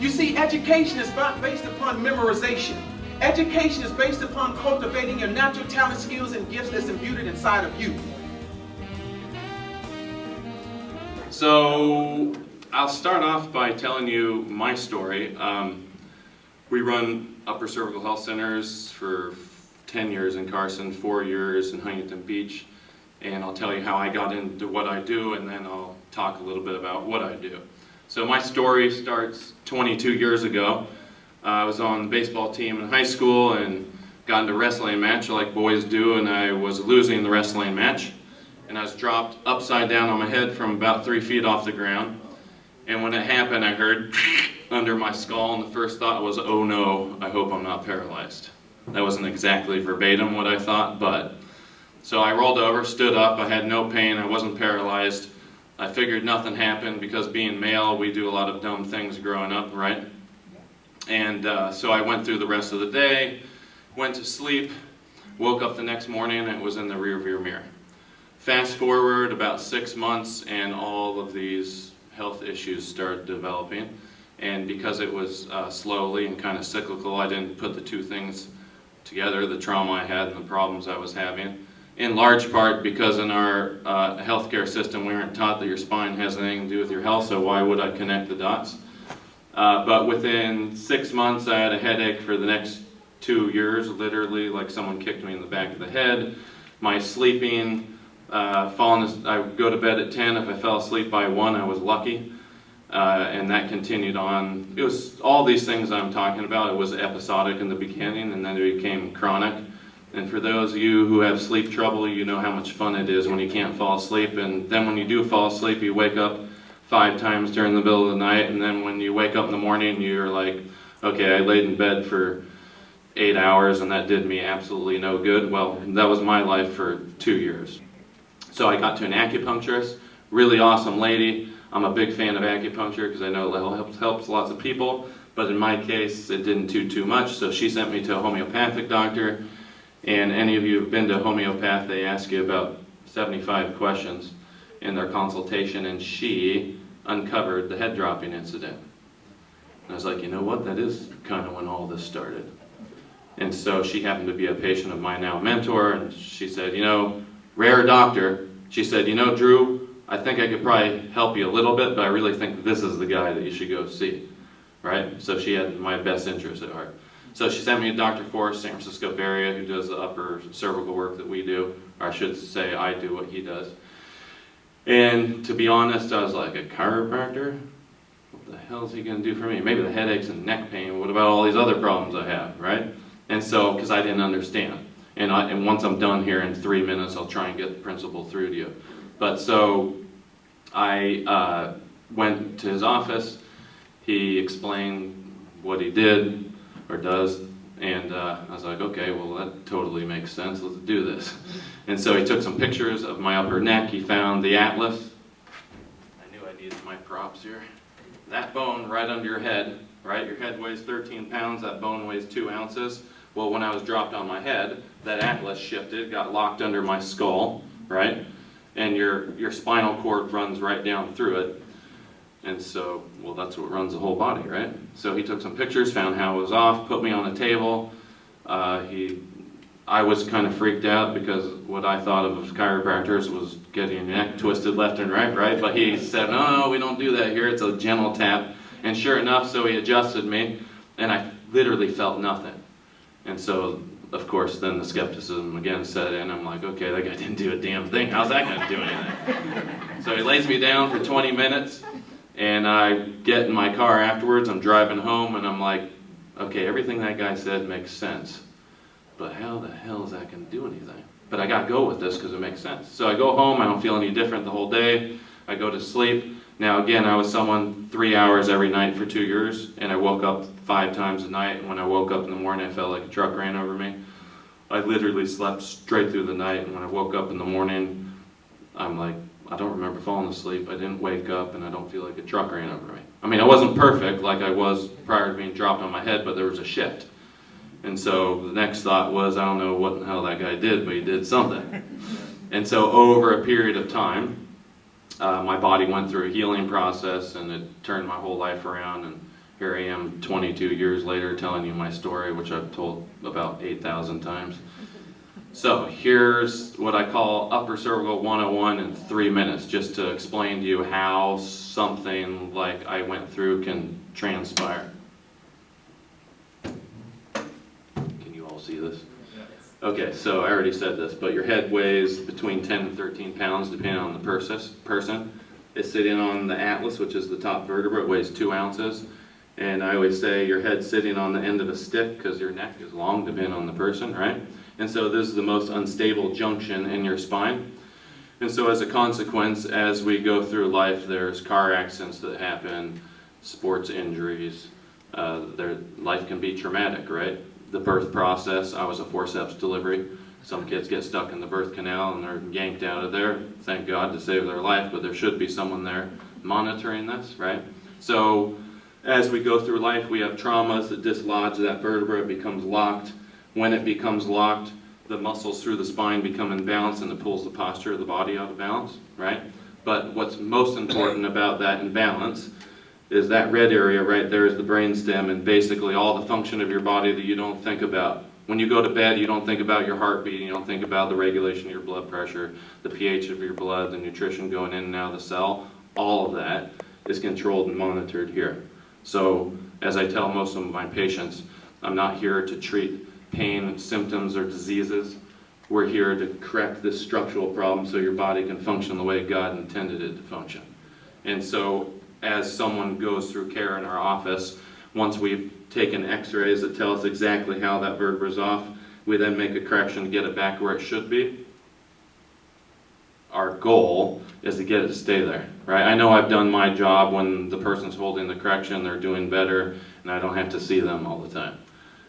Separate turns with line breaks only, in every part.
You see, education is not based upon memorization. Education is based upon cultivating your natural talent, skills, and gifts that's imbued inside of you.
So I'll start off by telling you my story. We run upper cervical health centers for 10 years in Carson, 4 years in Huntington Beach, and I'll tell you how I got into what I do, and then I'll talk a little bit about what I do. So my story starts 22 years ago. I was on the baseball team in high school and got into a wrestling match like boys do, and I was losing the wrestling match. And I was dropped upside down on my head from about 3 feet off the ground. And when it happened, I heard under my skull, and the first thought was, oh no, I hope I'm not paralyzed. That wasn't exactly verbatim what I thought, but. So I rolled over, stood up, I had no pain, I wasn't paralyzed. I figured nothing happened because being male, we do a lot of dumb things growing up, right? And so I went through the rest of the day, went to sleep, woke up the next morning, and it was in the rearview mirror. Fast forward about 6 months, and all of these health issues started developing. And because it was slowly and kind of cyclical, I didn't put the two things together, the trauma I had and the problems I was having. In large part because in our healthcare system, we aren't taught that your spine has anything to do with your health, so why would I connect the dots? But within 6 months, I had a headache for the next 2 years, literally like someone kicked me in the back of the head. My sleeping, I would go to bed at 10. If I fell asleep by 1, I was lucky. And that continued on. It was all these things I'm talking about. It was episodic in the beginning, and then it became chronic. And for those of you who have sleep trouble, you know how much fun it is when you can't fall asleep. And then when you do fall asleep, you wake up 5 times during the middle of the night. And then when you wake up in the morning, you're like, okay, I laid in bed for 8 hours, and that did me absolutely no good. Well, that was my life for 2 years. So I got to an acupuncturist, really awesome lady. I'm a big fan of acupuncture because I know it helps lots of people, but in my case it didn't do too much, so she sent me to a homeopathic doctor. And any of you who've been to a homeopath, they ask you about 75 questions in their consultation, and she uncovered the head dropping incident. And I was like, you know what, that is kind of when all this started. And so she happened to be a patient of mine, now a mentor, and she said, you know, rare doctor, she said, you know, Drew, I think I could probably help you a little bit, but I really think this is the guy that you should go see, right? So she had my best interest at heart. So she sent me to Dr. Forrest, San Francisco Bay Area, who does the upper cervical work that we do, or I should say I do what he does. And to be honest, I was like, a chiropractor? What the hell is he going to do for me? Maybe the headaches and neck pain, what about all these other problems I have, right? And so, because I didn't understand. And once I'm done here in 3 minutes, I'll try and get the principle through to you. But so I went to his office. He explained what he did or does, and I was like, okay, well that totally makes sense. Let's do this. And so he took some pictures of my upper neck. He found the atlas. I knew I needed my props here. That bone right under your head, right? Your head weighs 13 pounds. That bone weighs 2 ounces. Well, when I was dropped on my head, that atlas shifted, got locked under my skull, right? And your spinal cord runs right down through it. And so, well, that's what runs the whole body, right? So he took some pictures, found how it was off, put me on a table. I was kind of freaked out because what I thought of as chiropractors was getting your neck twisted left and right? But he said, no, we don't do that here. It's a gentle tap. And sure enough, so he adjusted me, and I literally felt nothing. And so, of course, then the skepticism again set in. I'm like, okay, that guy didn't do a damn thing. How's that going to do anything? So he lays me down for 20 minutes, and I get in my car afterwards. I'm driving home, and I'm like, okay, everything that guy said makes sense. But how the hell is that going to do anything? But I got to go with this because it makes sense. So I go home. I don't feel any different the whole day. I go to sleep. Now, again, I was someone 3 hours every night for 2 years, and I woke up 5 times a night. And when I woke up in the morning, I felt like a truck ran over me. I literally slept straight through the night, and when I woke up in the morning, I'm like, I don't remember falling asleep. I didn't wake up, and I don't feel like a truck ran over me. I mean, I wasn't perfect like I was prior to being dropped on my head, but there was a shift. And so the next thought was, I don't know what the hell that guy did, but he did something. And so over a period of time, my body went through a healing process, and it turned my whole life around, here I am 22 years later telling you my story, which I've told about 8,000 times. So here's what I call Upper Cervical 101 in 3 minutes, just to explain to you how something like I went through can transpire. Can you all see this? Okay, so I already said this, but your head weighs between 10 and 13 pounds depending on the person. It's sitting on the atlas, which is the top vertebra. It weighs 2 ounces. And I always say your head's sitting on the end of a stick because your neck is long depending on the person, right? And so this is the most unstable junction in your spine. And so as a consequence, as we go through life, there's car accidents that happen, sports injuries. Life can be traumatic, right? The birth process, I was a forceps delivery. Some kids get stuck in the birth canal and they're yanked out of there, thank God, to save their life, but there should be someone there monitoring this, right? So as we go through life, we have traumas that dislodge that vertebra, it becomes locked. When it becomes locked, the muscles through the spine become imbalanced and it pulls the posture of the body out of balance, right? But what's most important about that imbalance is that red area right there is the brainstem, and basically all the function of your body that you don't think about. When you go to bed, you don't think about your heartbeat, you don't think about the regulation of your blood pressure, the pH of your blood, the nutrition going in and out of the cell. All of that is controlled and monitored here. So, as I tell most of my patients, I'm not here to treat pain, symptoms, or diseases. We're here to correct this structural problem so your body can function the way God intended it to function. And so, as someone goes through care in our office, once we've taken x-rays that tell us exactly how that vertebra is off, we then make a correction to get it back where it should be. Our goal is to get it to stay there, right? I know I've done my job when the person's holding the correction, they're doing better, and I don't have to see them all the time.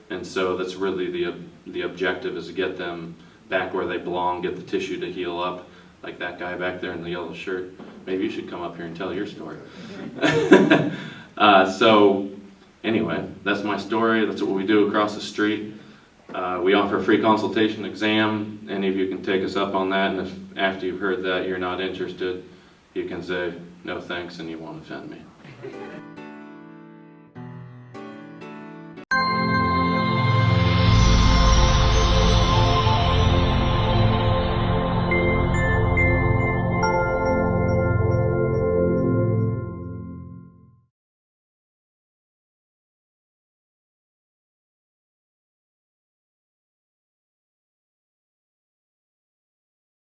And so that's really the objective, is to get them back where they belong, get the tissue to heal up, like that guy back there in the yellow shirt. Maybe you should come up here and tell your story. So anyway, that's my story. That's what we do across the street. We offer a free consultation exam. Any of you can take us up on that, and if after you've heard that you're not interested, you can say no thanks and you won't offend me.